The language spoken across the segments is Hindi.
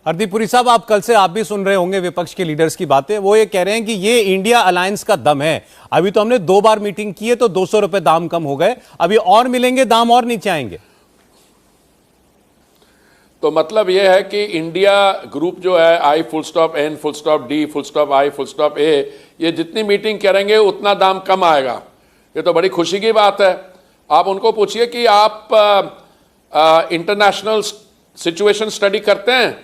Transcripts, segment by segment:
हरदीप पुरी साहब, आप कल से आप भी सुन रहे होंगे विपक्ष के लीडर्स की बातें। वो ये कह रहे हैं कि ये इंडिया अलायंस का दम है। अभी तो हमने 2 बार मीटिंग की है तो 200 रुपए दाम कम हो गए, अभी और मिलेंगे, दाम और नीचे आएंगे। तो मतलब यह है कि इंडिया ग्रुप जो है, I full stop N full stop D full stop I full stop A, ये जितनी मीटिंग करेंगे उतना दाम कम आएगा। ये तो बड़ी खुशी की बात है। आप उनको पूछिए कि आप इंटरनेशनल सिचुएशन स्टडी करते हैं।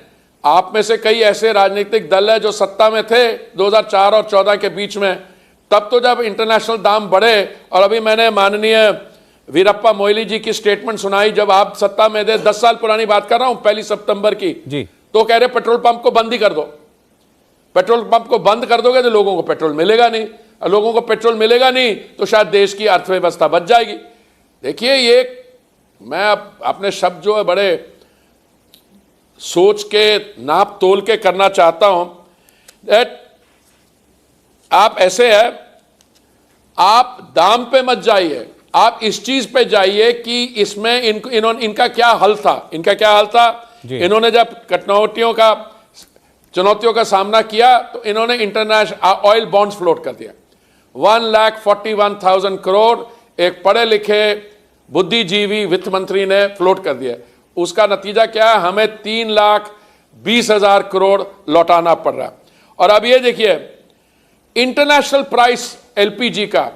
आप में से कई ऐसे राजनीतिक दल है जो सत्ता में थे 2004 और 14 के बीच में, तब तो जब इंटरनेशनल दाम बढ़े। और अभी मैंने माननीय वीरप्पा मोइली जी की स्टेटमेंट सुनाई, जब आप सत्ता में थे, 10 साल पुरानी बात कर रहा हूं, 1 सितंबर की जी। तो कह रहे पेट्रोल पंप को बंद ही कर दो। पेट्रोल पंप को बंद कर दोगे तो लोगों को पेट्रोल मिलेगा नहीं, और लोगों को पेट्रोल मिलेगा नहीं तो शायद देश की अर्थव्यवस्था बच जाएगी। देखिए, ये मैं अपने शब्द जो है बड़े सोच के नाप तोल के करना चाहता हूं। दैट आप ऐसे है, आप दाम पे मत जाइए, आप इस चीज पे जाइए कि इसमें इनका क्या हल था। इनका क्या हल था? इन्होंने जब चुनौतियों का सामना किया तो इन्होंने इंटरनेशनल ऑयल बॉन्ड्स फ्लोट कर दिया। 1,41,000 करोड़ एक पढ़े लिखे बुद्धिजीवी वित्त मंत्री ने फ्लोट कर दिया। उसका नतीजा क्या है? हमें 3,20,000 करोड़ लौटाना पड़ रहा है। और अब ये देखिए, इंटरनेशनल प्राइस एलपीजी का,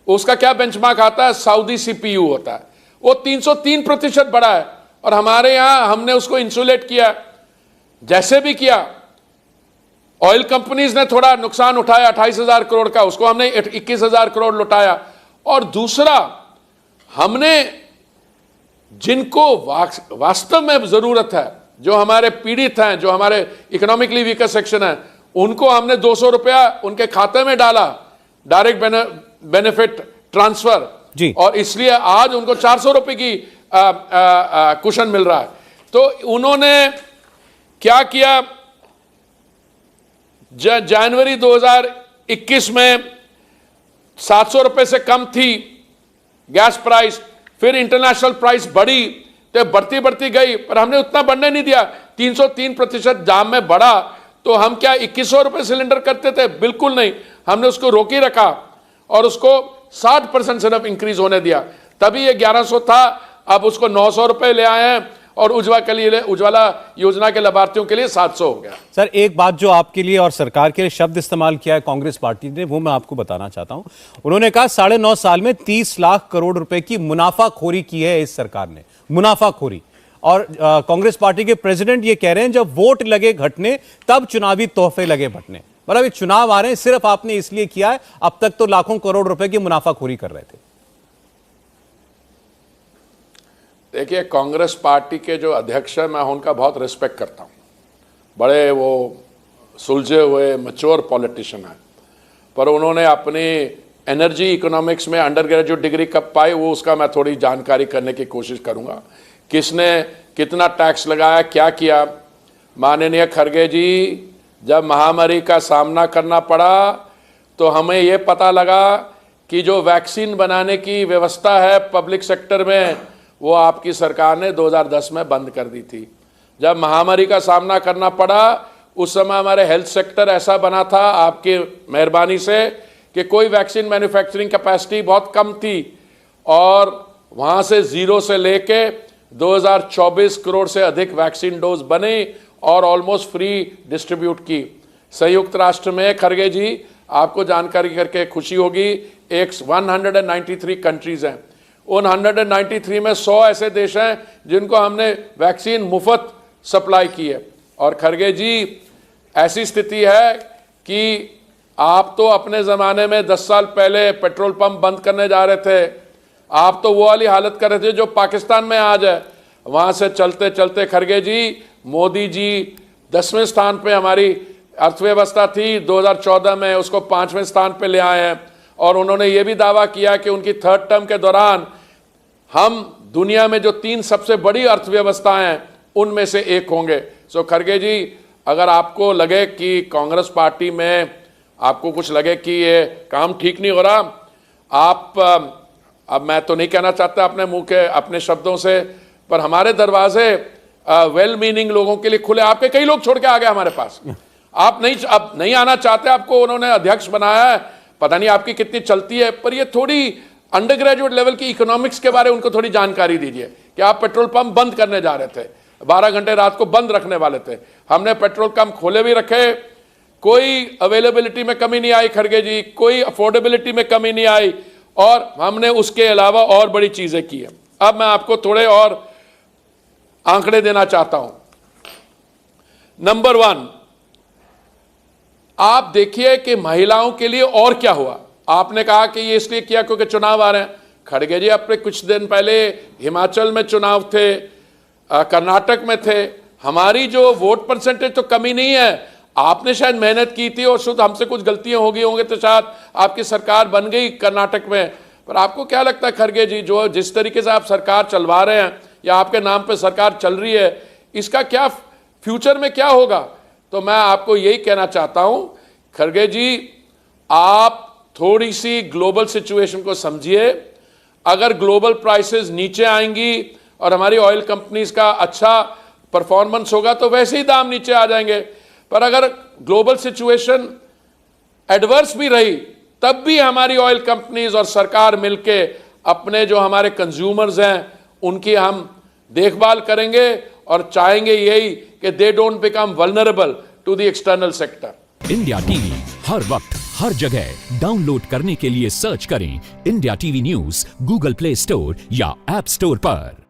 उसका क्या बेंचमार्क आता है? सऊदी सीपीयू होता है, वो 303% बढ़ा है। और हमारे यहां हमने उसको इंसुलेट किया, जैसे भी किया। ऑयल कंपनीज ने थोड़ा नुकसान उठाया 28,000 करोड़ का, उसको हमने 21,000 करोड़ लौटाया। और दूसरा, हमने जिनको वास्तव में जरूरत है, जो हमारे पीड़ित हैं, जो हमारे इकोनॉमिकली वीकर सेक्शन है, उनको हमने 200 रुपया उनके खाते में डाला, डायरेक्ट बेनिफिट ट्रांसफर जी। और इसलिए आज उनको 400 रुपए की कुशन मिल रहा है। तो उन्होंने क्या किया? जनवरी 2021 में 700 रुपए से कम थी गैस प्राइस, फिर इंटरनेशनल प्राइस बढ़ी तो बढ़ती बढ़ती गई, पर हमने उतना बढ़ने नहीं दिया। 303% दाम में बढ़ा तो हम क्या 2100 रुपए सिलेंडर करते थे? बिल्कुल नहीं, हमने उसको रोक ही रखा और उसको 60% सिर्फ इंक्रीज होने दिया। तभी ये 1100 था, अब उसको 900 रुपए ले आए हैं और उज्ज्वला योजना के लाभार्थियों के लिए 700 हो गया। सर, एक बात जो आपके लिए और सरकार के लिए शब्द इस्तेमाल किया है कांग्रेस पार्टी ने, वो मैं आपको बताना चाहता हूं। उन्होंने कहा 9.5 साल में 30 लाख करोड़ रुपए की मुनाफाखोरी की है इस सरकार ने, मुनाफाखोरी। और कांग्रेस पार्टी के प्रेसिडेंट ये कह रहे हैं जब वोट लगे घटने तब चुनावी तोहफे लगे बंटने। मतलब ये चुनाव आ रहे हैं, सिर्फ आपने इसलिए किया है, अब तक तो लाखों करोड़ रुपए की मुनाफाखोरी कर रहे थे। देखिए, कांग्रेस पार्टी के जो अध्यक्ष है, मैं उनका बहुत रिस्पेक्ट करता हूँ। बड़े वो सुलझे हुए मैच्योर पॉलिटिशियन है, पर उन्होंने अपनी एनर्जी इकोनॉमिक्स में अंडर ग्रेजुएट डिग्री कब पाई, वो उसका मैं थोड़ी जानकारी करने की कोशिश करूँगा। किसने कितना टैक्स लगाया, क्या किया। माननीय खड़गे जी, जब महामारी का सामना करना पड़ा तो हमें ये पता लगा कि जो वैक्सीन बनाने की व्यवस्था है पब्लिक सेक्टर में, वो आपकी सरकार ने 2010 में बंद कर दी थी। जब महामारी का सामना करना पड़ा, उस समय हमारे हेल्थ सेक्टर ऐसा बना था आपकी मेहरबानी से कि कोई वैक्सीन मैन्युफैक्चरिंग कैपेसिटी बहुत कम थी, और वहाँ से जीरो से लेके 2024 करोड़ से अधिक वैक्सीन डोज बने और ऑलमोस्ट फ्री डिस्ट्रीब्यूट की। संयुक्त राष्ट्र में खड़गे जी, आपको जानकारी करके खुशी होगी, 193 कंट्रीज हैं। उन 193 में 100 ऐसे देश हैं जिनको हमने वैक्सीन मुफ्त सप्लाई की है। और खड़गे जी, ऐसी स्थिति है कि आप तो अपने ज़माने में 10 साल पहले पेट्रोल पंप बंद करने जा रहे थे, आप तो वो वाली हालत कर रहे थे जो पाकिस्तान में आज है। वहाँ से चलते चलते खड़गे जी, मोदी जी 10वें स्थान पे हमारी अर्थव्यवस्था थी 2014 में, उसको 5वें स्थान पे ले आए हैं। और उन्होंने ये भी दावा किया कि उनकी 3rd टर्म के दौरान हम दुनिया में जो 3 सबसे बड़ी अर्थव्यवस्थाएं हैं उनमें से एक होंगे। सो खड़गे जी, अगर आपको लगे कि कांग्रेस पार्टी में आपको कुछ लगे कि ये काम ठीक नहीं हो रहा, आप अब मैं तो नहीं कहना चाहता अपने मुंह के अपने शब्दों से, पर हमारे दरवाजे वेल मीनिंग लोगों के लिए खुले, आपके कई लोग छोड़ के आ गए हमारे पास। आप नहीं आना चाहते, आपको उन्होंने अध्यक्ष बनाया है, पता नहीं आपकी कितनी चलती है, पर ये थोड़ी अंडर ग्रेजुएट लेवल की इकोनॉमिक्स के बारे में उनको थोड़ी जानकारी दीजिए कि आप पेट्रोल पंप बंद करने जा रहे थे, 12 घंटे रात को बंद रखने वाले थे, हमने पेट्रोल पंप खोले भी रखे, कोई अवेलेबिलिटी में कमी नहीं आई खड़गे जी, कोई अफोर्डेबिलिटी में कमी नहीं आई, और हमने उसके अलावा और बड़ी चीजें की है। अब मैं आपको थोड़े और आंकड़े देना चाहता हूं। नंबर 1, आप देखिए कि महिलाओं के लिए और क्या हुआ। आपने कहा कि ये इसलिए किया क्योंकि चुनाव आ रहे हैं। खड़गे जी अपने कुछ दिन पहले हिमाचल में चुनाव थे, कर्नाटक में थे, हमारी जो वोट परसेंटेज तो कमी नहीं है, आपने शायद मेहनत की थी और शुद्ध हमसे कुछ गलतियां हो गई होंगे तो शायद आपकी सरकार बन गई कर्नाटक में। पर आपको क्या लगता है खड़गे जी, जो जिस तरीके से आप सरकार चलवा रहे हैं या आपके नाम पे सरकार चल रही है, इसका क्या फ्यूचर में क्या होगा? तो मैं आपको यही कहना चाहता हूं खड़गे जी, आप थोड़ी सी ग्लोबल सिचुएशन को समझिए। अगर ग्लोबल प्राइसेस नीचे आएंगी और हमारी ऑयल कंपनीज का अच्छा परफॉर्मेंस होगा तो वैसे ही दाम नीचे आ जाएंगे। पर अगर ग्लोबल सिचुएशन एडवर्स भी रही तब भी हमारी ऑयल कंपनीज और सरकार मिलके अपने जो हमारे कंज्यूमर्स हैं उनकी हम देखभाल करेंगे और चाहेंगे यही कि they don't become vulnerable to the external sector. India TV हर वक्त हर जगह डाउनलोड करने के लिए सर्च करें India TV news Google Play Store या ऐप स्टोर पर।